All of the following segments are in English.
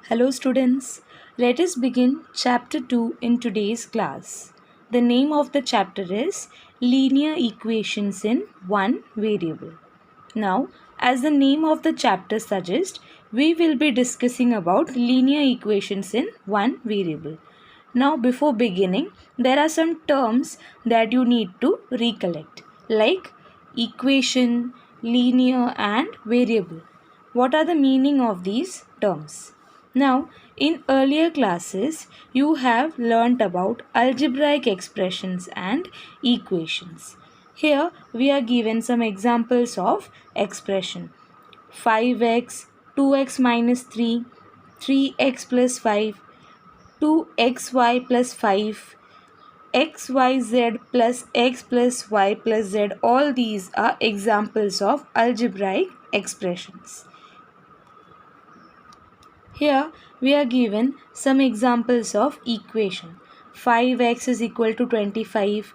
Hello, students. Let us begin chapter 2 in today's class. The name of the chapter is Linear Equations in One Variable. Now, as the name of the chapter suggests, we will be discussing about linear equations in one variable. Now, before beginning, there are some terms that you need to recollect, like equation, linear, and variable. What are the meaning of these terms? Now, in earlier classes, you have learnt about algebraic expressions and equations. Here, we are given some examples of expression. 5x, 2x minus 3, 3x plus 5, 2xy plus 5, xyz plus x plus y plus z. All these are examples of algebraic expressions. Here we are given some examples of equation. 5x is equal to 25,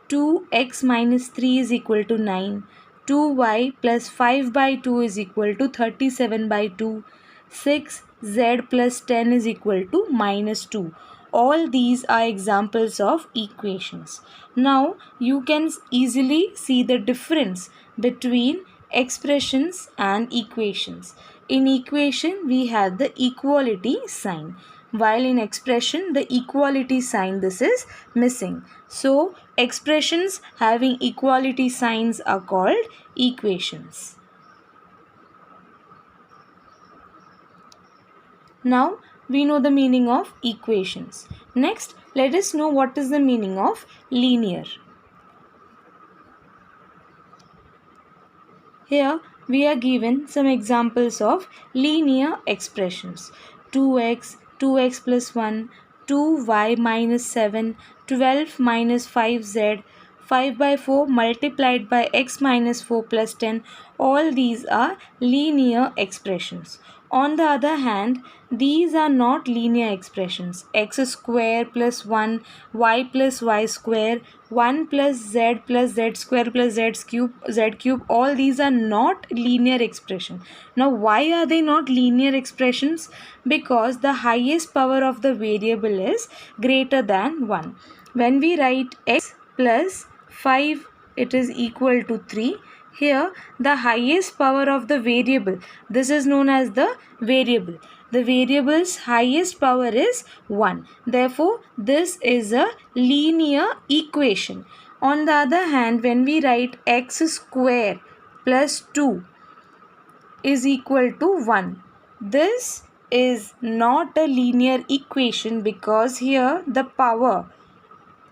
2x minus 3 is equal to 9, 2y plus 5 by 2 is equal to 37 by 2, 6z plus 10 is equal to minus 2. All these are examples of equations. Now you can easily see the difference between expressions and equations. In equation we have the equality sign, while in expression the equality sign this is missing. So expressions having equality signs are called equations. Now we know the meaning of equations. Next, let us know what is the meaning of linear. Here we are given some examples of linear expressions. 2x, 2x plus 1, 2y minus 7, 12 minus 5z, 5 by 4 multiplied by x minus 4 plus 10. All these are linear expressions. On the other hand, these are not linear expressions. X square plus 1, y plus y square, 1 plus z square plus z cube, all these are not linear expression. Now why are they not linear expressions? Because the highest power of the variable is greater than 1. When we write x plus 5, it is equal to 3. Here the highest power of the variable, this is known as the variable. The variable's highest power is 1. Therefore, this is a linear equation. On the other hand, when we write x square plus 2 is equal to 1, this is not a linear equation because here the power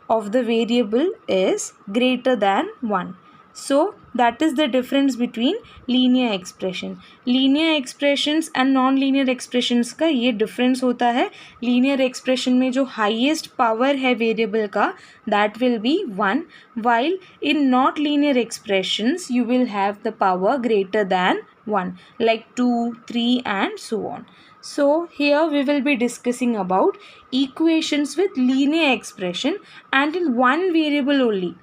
of the variable is greater than 1. So that is the difference between linear expression. Linear expressions and non-linear expressions का ये difference होता है. Linear expression में जो highest power है variable का, that will be 1, while in not linear expressions you will have the power greater than 1, like 2, 3 and so on. So here we will be discussing about equations with linear expression and in one variable only.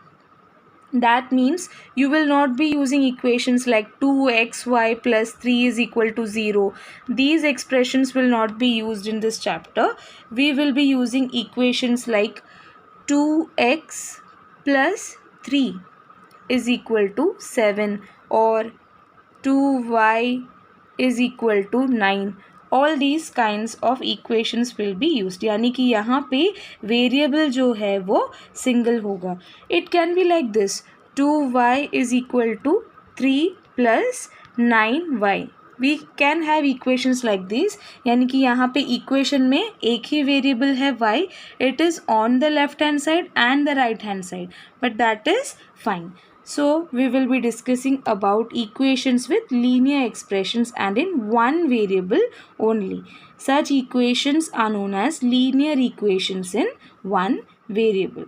That means you will not be using equations like 2xy plus 3 is equal to 0. These expressions will not be used in this chapter. We will be using equations like 2x plus 3 is equal to 7 or 2y is equal to 9. All these kinds of equations will be used. यानी कि यहाँ पे variable जो है वो single होगा. It can be like this: 2y is equal to 3 plus 9y. We can have equations like this. यानी कि यहाँ पे equation में एक ही variable है y. It is on the left hand side and the right hand side. But that is fine. So we will be discussing about equations with linear expressions and in one variable only. Such equations are known as linear equations in one variable.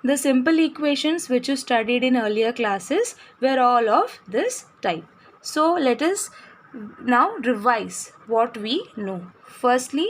The simple equations which you studied in earlier classes were all of this type. So let us now revise what we know. Firstly,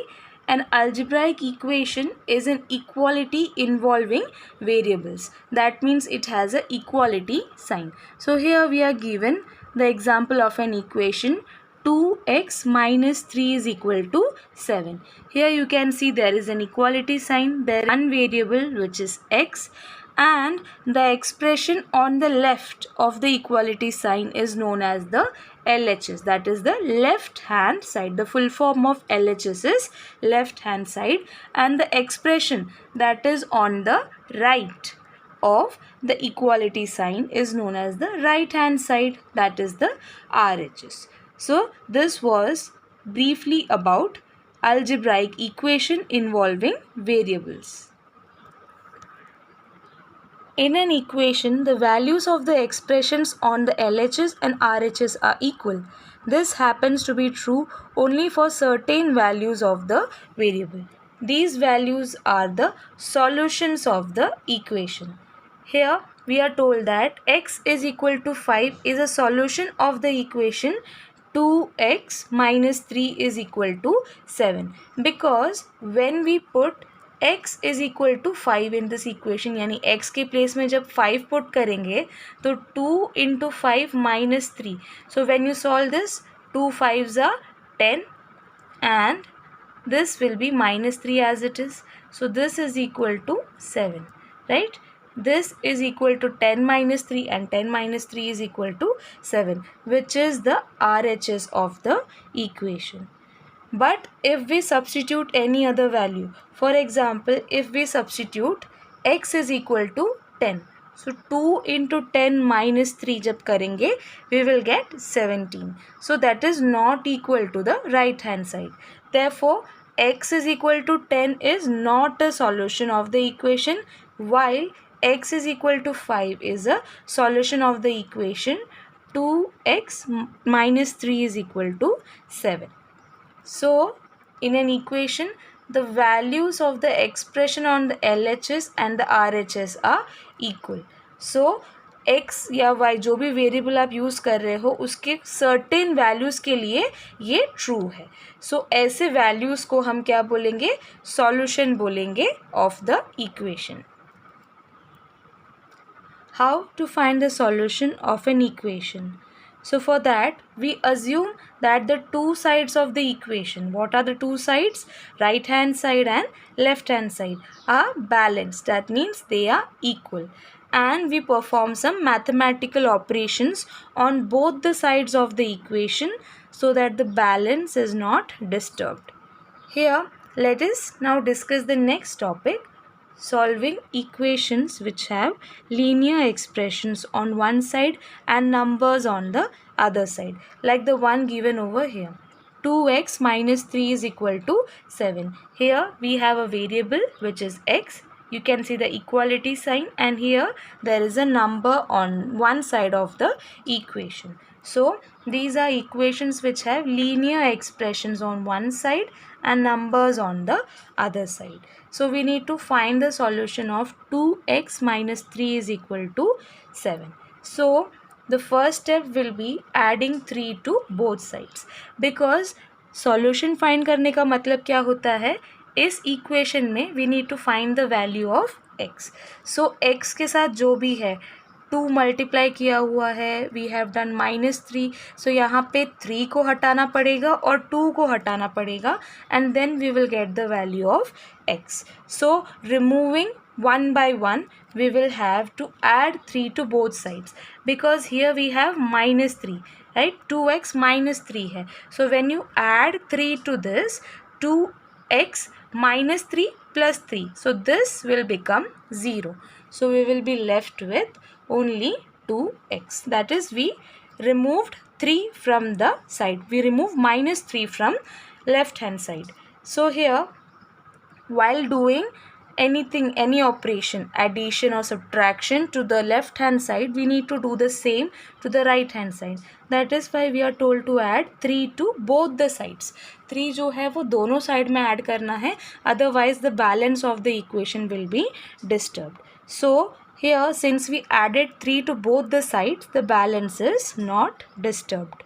an algebraic equation is an equality involving variables. That means it has an equality sign. So here we are given the example of an equation 2x minus 3 is equal to 7. Here you can see there is an equality sign. There is one variable which is x, and the expression on the left of the equality sign is known as the LHS, that is the left hand side. The full form of LHS is left hand side, and the expression that is on the right of the equality sign is known as the right hand side, that is the RHS. So this was briefly about algebraic equation involving variables. In an equation, the values of the expressions on the LHS and RHS are equal. This happens to be true only for certain values of the variable. These values are the solutions of the equation. Here we are told that x is equal to 5 is a solution of the equation 2x minus 3 is equal to 7, because when we put x is equal to 5 in this equation, यानी x के place में जब 5 put करेंगे तो 2 into 5 minus 3. So when you solve this, 2 5s are 10 and this will be minus 3 as it is. So this is equal to 7, right? This is equal to 10 minus 3 and 10 minus 3 is equal to 7, which is the RHS of the equation. But if we substitute any other value, for example, if we substitute x is equal to 10, so 2 into 10 minus 3 जब करेंगे, we will get 17. So that is not equal to the right hand side. Therefore, x is equal to 10 is not a solution of the equation, while x is equal to 5 is a solution of the equation 2x minus 3 is equal to 7. So, in an equation, the values of the expression on the LHS and the RHS are equal. So, x या y जो भी variable आप use कर रहे हो उसके certain values के लिए ये ट्रू है. सो ऐसे वैल्यूज़ को हम क्या बोलेंगे? सॉल्यूशन बोलेंगे of the equation. How to find the solution of an equation? So for that, we assume that the two sides of the equation, what are the two sides? Right hand side and left hand side are balanced. That means they are equal. And we perform some mathematical operations on both the sides of the equation so that the balance is not disturbed. Here, let us now discuss the next topic, solving equations which have linear expressions on one side and numbers on the other side, like the one given over here. 2x minus 3 is equal to 7. Here we have a variable which is x. You can see the equality sign, and here there is a number on one side of the equation. So these are equations which have linear expressions on one side and numbers on the other side. So we need to find the solution of 2x minus 3 is equal to 7. So the first step will be adding 3 to both sides, because solution find करने का मतलब क्या होता है? इस equation में we need to find the value of x. So x के साथ जो भी है 2 मल्टीप्लाई किया हुआ है, वी हैव डन माइनस 3. सो यहाँ पे 3 को हटाना पड़ेगा और 2 को हटाना पड़ेगा, and then we will get the value of x. So removing one by one, we will have to add 3 to both sides, because here we have minus 3, right? 2x minus 3 है. So when you add 3 to this, 2x minus 3 plus 3, so this will become 0. So we will be left with only 2x. That is, we removed 3 from the side. We remove minus 3 from left hand side. So here, while doing anything, any operation, addition or subtraction to the left hand side, we need to do the same to the right hand side. That is why we are told to add 3 to both the sides. 3 जो है वो दोनों side में add करना है, otherwise the balance of the equation will be disturbed. So here, since we added 3 to both the sides, the balance is not disturbed.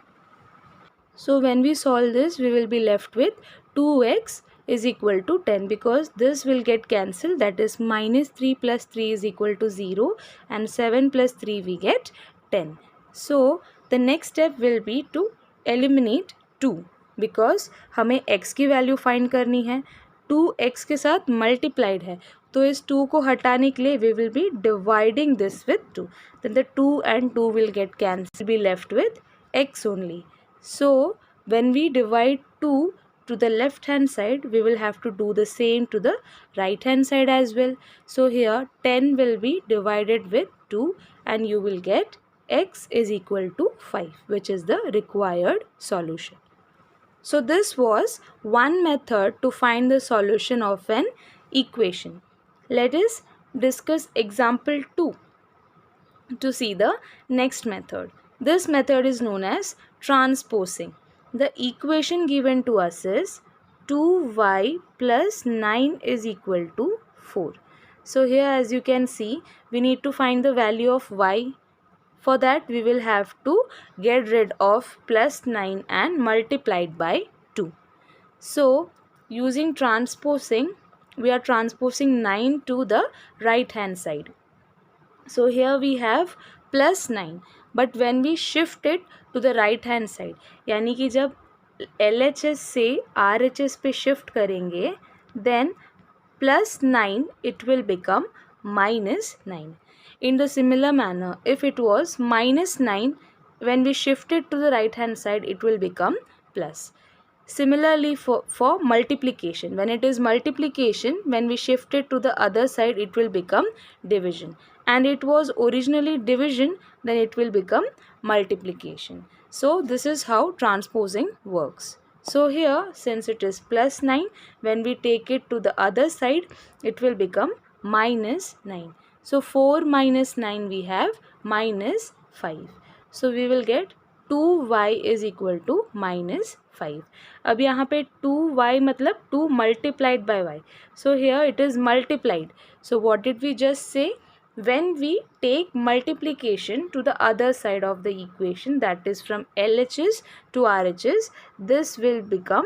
So when we solve this, we will be left with 2x is equal to 10, because this will get cancelled. That is, minus 3 plus 3 is equal to 0, and 7 plus 3 we get 10. So the next step will be to eliminate 2 because हमें x की value find करनी है. 2x के साथ multiplied है तो इस 2 को हटाने के लिए we will be dividing this with 2. Then the 2 and 2 will get cancelled, be left with x only. So when we divide 2 to the left hand side, we will have to do the same to the right hand side as well. So here 10 will be divided with 2 and you will get x is equal to 5, which is the required solution. So this was one method to find the solution of an equation. Let us discuss example 2 to see the next method. This method is known as transposing. The equation given to us is 2y plus 9 is equal to 4. So here as you can see, we need to find the value of y. For that we will have to get rid of plus 9 and multiply it by 2. So using transposing, we are transposing 9 to the right hand side. So here we have plus 9, but when we shift it to the right hand side, यानी कि जब LHS से RHS पे shift करेंगे, then plus 9 it will become minus 9. In the similar manner, if it was minus 9, when we shift it to the right hand side, it will become plus. Similarly for multiplication, when it is multiplication, when we shift it to the other side, it will become division. And it was originally division, then it will become multiplication. So this is how transposing works. So here, since it is plus 9, when we take it to the other side, it will become minus 9. So 4 minus 9 we have minus 5. So we will get 2y is equal to minus 5. अब यहाँ पे 2y मतलब 2 multiplied by y. So here it is multiplied. So what did we just say? When we take multiplication to the other side of the equation, that is from LHS to RHS, this will become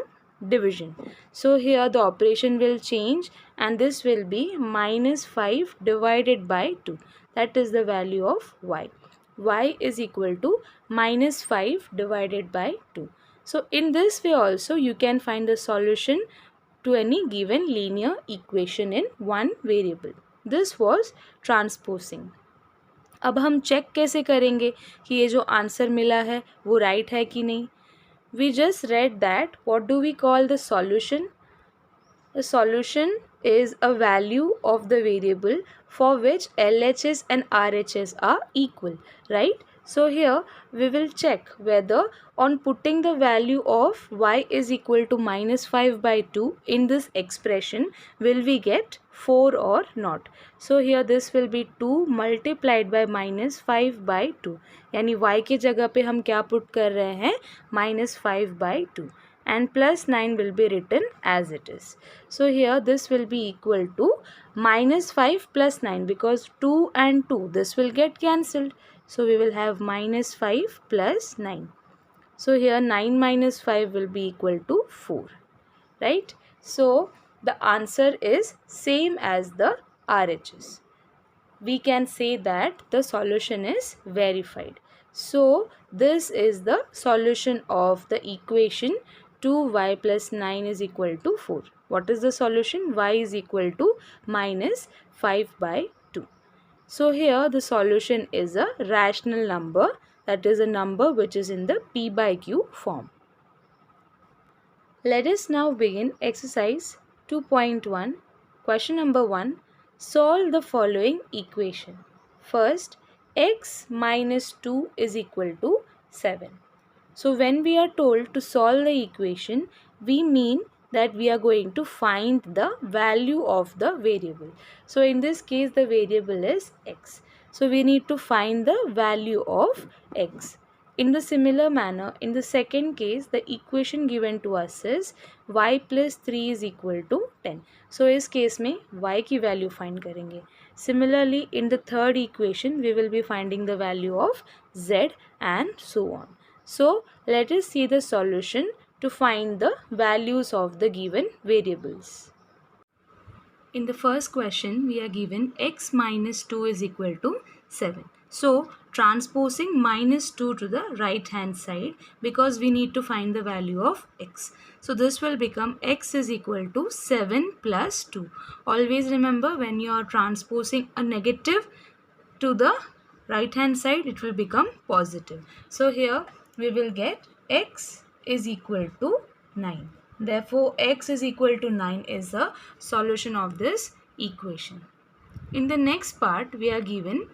division. So here the operation will change and this will be minus 5 divided by 2. That is the value of y. Y is equal to minus 5 divided by 2. So in this way also you can find the solution to any given linear equation in one variable. This was transposing. अब हम check कैसे करेंगे कि ये जो answer मिला है वो राइट है कि नहीं. We just read that what do we call the solution? The solution is a value of the variable for which LHS and RHS are equal, right? So here we will check whether on putting the value of y is equal to minus 5 by 2 in this expression will we get 4 or not. So here this will be 2 multiplied by minus 5 by 2. यानी y के जगह पे हम क्या put कर रहे हैं minus 5 by 2 and plus 9 will be written as it is. So here this will be equal to minus 5 plus 9 because 2 and 2 this will get cancelled. So we will have minus 5 plus 9. So here 9 minus 5 will be equal to 4, right? So the answer is same as the RHS. We can say that the solution is verified. So this is the solution of the equation 2y plus 9 is equal to 4. What is the solution? Y is equal to minus 5 by 2. So here the solution is a rational number, that is a number which is in the p by q form. Let us now begin exercise 2.1. Question number 1. Solve the following equation. First, x minus 2 is equal to 7. So when we are told to solve the equation, we mean that we are going to find the value of the variable. So in this case the variable is x. So we need to find the value of x. In the similar manner, in the second case, the equation given to us is y plus 3 is equal to 10. So इस case में y की value find करेंगे. Similarly, in the third equation, we will be finding the value of z and so on. So let us see the solution to find the values of the given variables. In the first question, we are given x minus 2 is equal to 7. So transposing minus 2 to the right hand side because we need to find the value of x. So this will become x is equal to 7 plus 2. Always remember, when you are transposing a negative to the right hand side, it will become positive. So here we will get x is equal to 9. Therefore x is equal to 9 is the solution of this equation. In the next part, we are given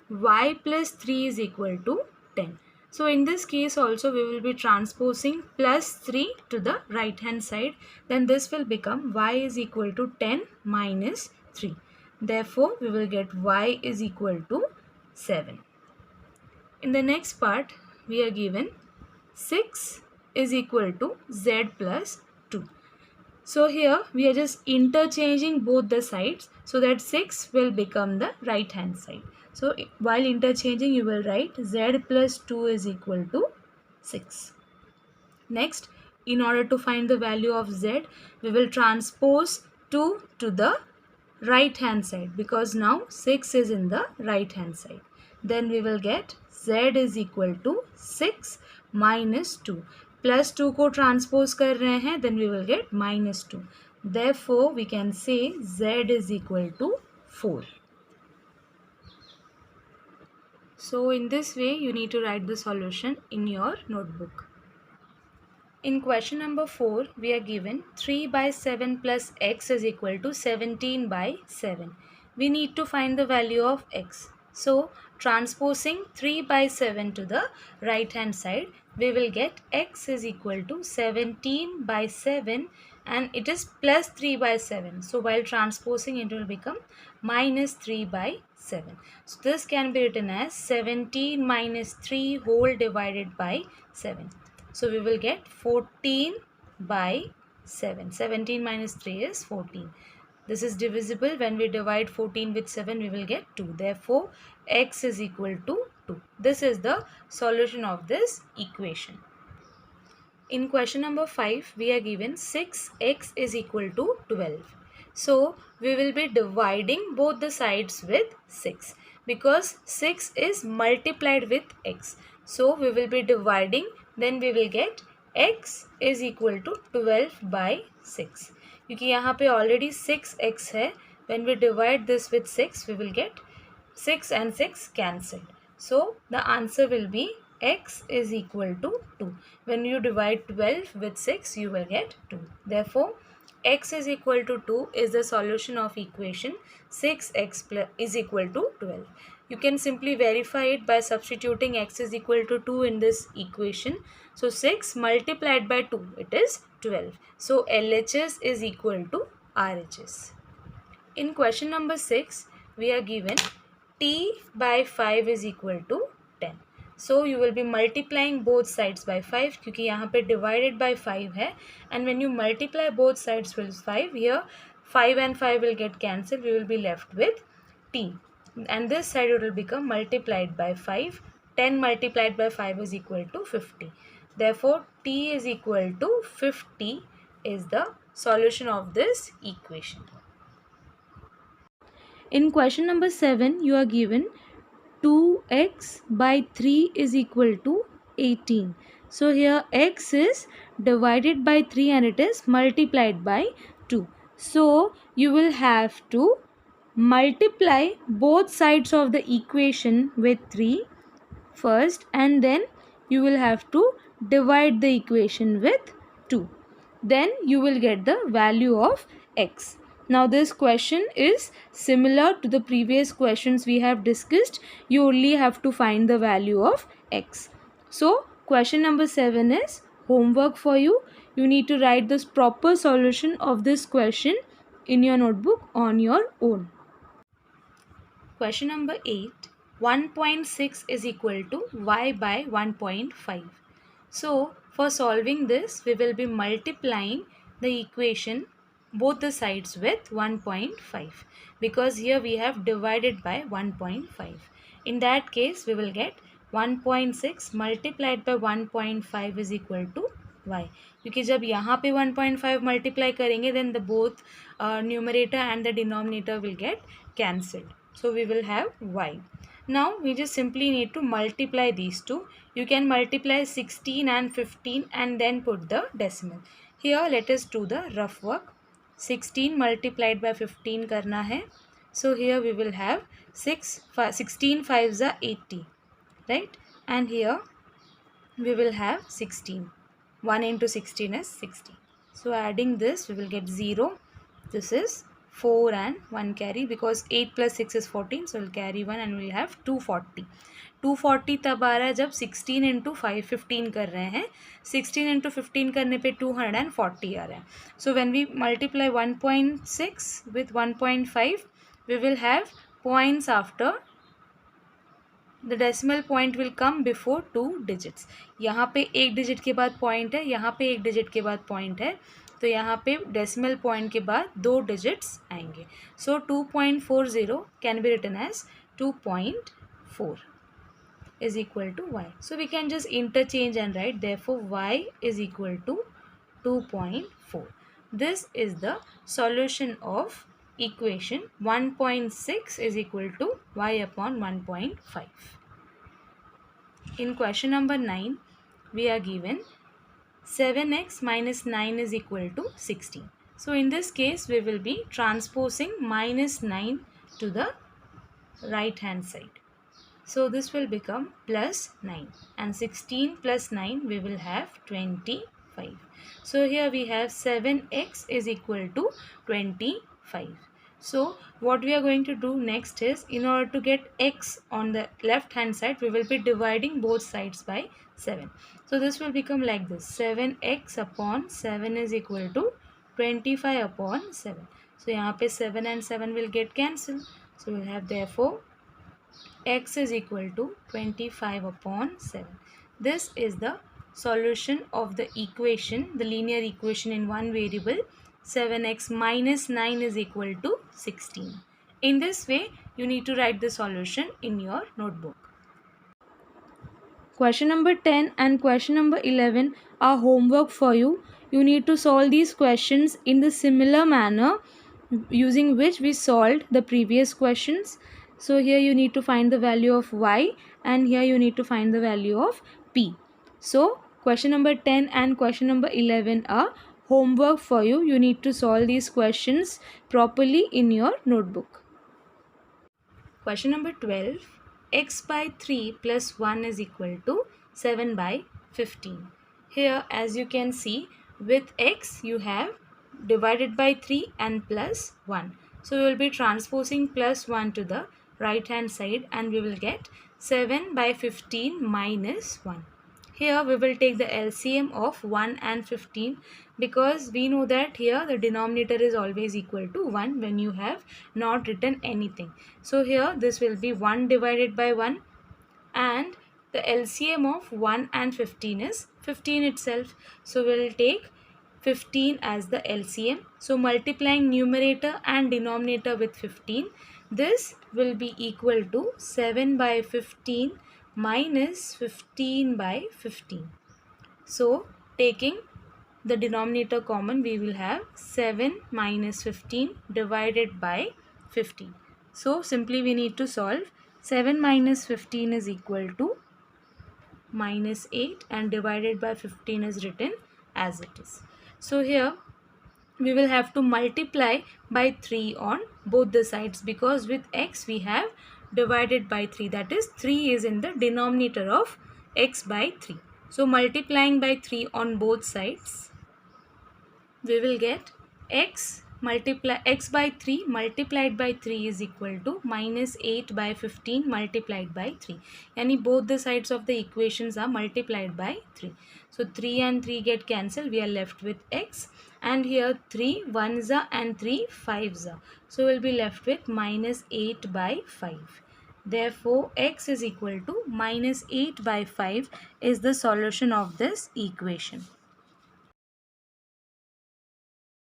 y plus 3 is equal to 10. So in this case also we will be transposing plus 3 to the right hand side. Then this will become y is equal to 10 minus 3. Therefore we will get y is equal to 7. In the next part, we are given 6 is equal to z plus 2. So here we are just interchanging both the sides so that 6 will become the right hand side. So while interchanging, you will write z plus 2 is equal to 6. Next, in order to find the value of z, we will transpose 2 to the right hand side because now 6 is in the right hand side. Then we will get z is equal to 6 minus 2. Plus 2 को transpose कर रहे हैं, then we will get minus 2. Therefore, we can say z is equal to 4. So in this way, you need to write the solution in your notebook. In question number 4, we are given 3 by 7 plus x is equal to 17 by 7. We need to find the value of x. So, transposing 3 by 7 to the right hand side, we will get x is equal to 17 by 7 and it is plus 3 by 7. So, while transposing, it will become minus 3 by 7. So, this can be written as 17 minus 3 whole divided by 7. So we will get 14 by 7. 17 minus 3 is 14. This is divisible. When we divide 14 with 7, we will get 2. Therefore, x is equal to 2. This is the solution of this equation. In question number 5, we are given 6x is equal to 12. So, we will be dividing both the sides with 6 because 6 is multiplied with x. So, we will be dividing, then we will get x is equal to 12 by 6. क्योंकि यहाँ पे already 6x है. When we divide this with 6, we will get 6 and 6 cancelled. So, the answer will be x is equal to 2. When you divide 12 with 6, you will get 2. Therefore, x is equal to 2 is the solution of equation 6x is equal to 12. You can simply verify it by substituting x is equal to 2 in this equation. So, 6 multiplied by 2, it is 12. So, LHS is equal to RHS. In question number 6, we are given t by 5 is equal to 10. So you will be multiplying both sides by 5 क्योंकि यहाँ पे divided by 5 है, and when you multiply both sides with 5, here 5 and 5 will get cancelled. We will be left with t, and this side it will become multiplied by 5. 10 multiplied by 5 is equal to 50. Therefore, t is equal to 50 is the solution of this equation. In question number 7, you are given 2x by 3 is equal to 18. So here x is divided by 3 and it is multiplied by 2. So you will have to multiply both sides of the equation with 3 first, and then you will have to divide the equation with 2. Then you will get the value of x. Now this question is similar to the previous questions we have discussed. You only have to find the value of x. So question number 7 is homework for you. You need to write this proper solution of this question in your notebook on your own. Question number 8. 1.6 is equal to y by 1.5. So for solving this, we will be multiplying the equation both the sides with 1.5 because here we have divided by 1.5. In that case, we will get 1.6 multiplied by 1.5 is equal to y. क्योंकि जब यहाँ पे 1.5 multiply करेंगे, then the both numerator and the denominator will get cancelled. So we will have y. Now we just simply need to multiply these two. You can multiply 16 and 15 and then put the decimal. Here let us do the rough work. 16 multiplied by 15 करना है. So here we will have 16 5s are 80, right? And here we will have 16. 1 into 16 is 16. So adding this we will get 0. This is 4 and 1 carry because 8 plus 6 is 14. So we'll carry 1 and we'll have 240. 240 तब आ रहा है जब 16 into 15 कर रहे हैं. 16 into 15 करने पे 240 आ रहा है. So when we multiply 1.6 with 1.5 we will have points after. The decimal point will come before 2 digits. यहाँ पे एक डिजिट के बाद पॉइंट है, यहाँ पे एक डिजिट के बाद पॉइंट है, तो यहाँ पे डेसिमल पॉइंट के बाद 2 डिजिट्स आएंगे. So 2.40 can be written as 2.4 is equal to y. So we can just interchange and write therefore y is equal to 2.4. This is the solution of equation 1.6 is equal to y upon 1.5. In question number 9, we are given 7x minus 9 is equal to 16. So in this case, we will be transposing minus 9 to the right hand side. So this will become plus 9 and 16 plus 9 we will have 25. So here we have 7x is equal to 25. So what we are going to do next is, in order to get x on the left hand side, we will be dividing both sides by 7. So this will become like this. 7x upon 7 is equal to 25 upon 7. So यहाँ पे 7 and 7 will get cancelled. So we will have therefore x is equal to 25 upon 7. This is the solution of the equation, the linear equation in one variable. 7x minus 9 is equal to 16. In this way, you need to write the solution in your notebook. Question number 10 and question number 11 are homework for you. You need to solve these questions in the similar manner using which we solved the previous questions. So here you need to find the value of y and here you need to find the value of p. So question number 10 and question number 11 are homework for you. You need to solve these questions properly in your notebook. Question number 12. X by 3 plus 1 is equal to 7 by 15. Here as you can see, with x you have divided by 3 and plus 1. So we will be transposing plus 1 to the right hand side and we will get 7 by 15 minus 1. Here we will take the LCM of 1 and 15 because we know that here the denominator is always equal to 1 when you have not written anything. So here this will be 1 divided by 1 and the LCM of 1 and 15 is 15 itself. So we will take 15 as the LCM. So multiplying numerator and denominator with 15, this will be equal to 7 by 15 minus 15 by 15. So taking the denominator common, we will have 7 minus 15 divided by 15. So simply we need to solve. 7 minus 15 is equal to minus 8 and divided by 15 is written as it is. So here we will have to multiply by 3 on both the sides because with x we have divided by 3, that is 3 is in the denominator of x by 3. So multiplying by 3 on both sides, we will get x by 3 multiplied by 3 is equal to minus 8 by 15 multiplied by 3. Yani both the sides of the equations are multiplied by 3. So 3 and 3 get cancelled. We are left with x. And here 3 1s are and 3 5s are. So we'll be left with minus 8 by 5. Therefore, x is equal to minus 8 by 5 is the solution of this equation.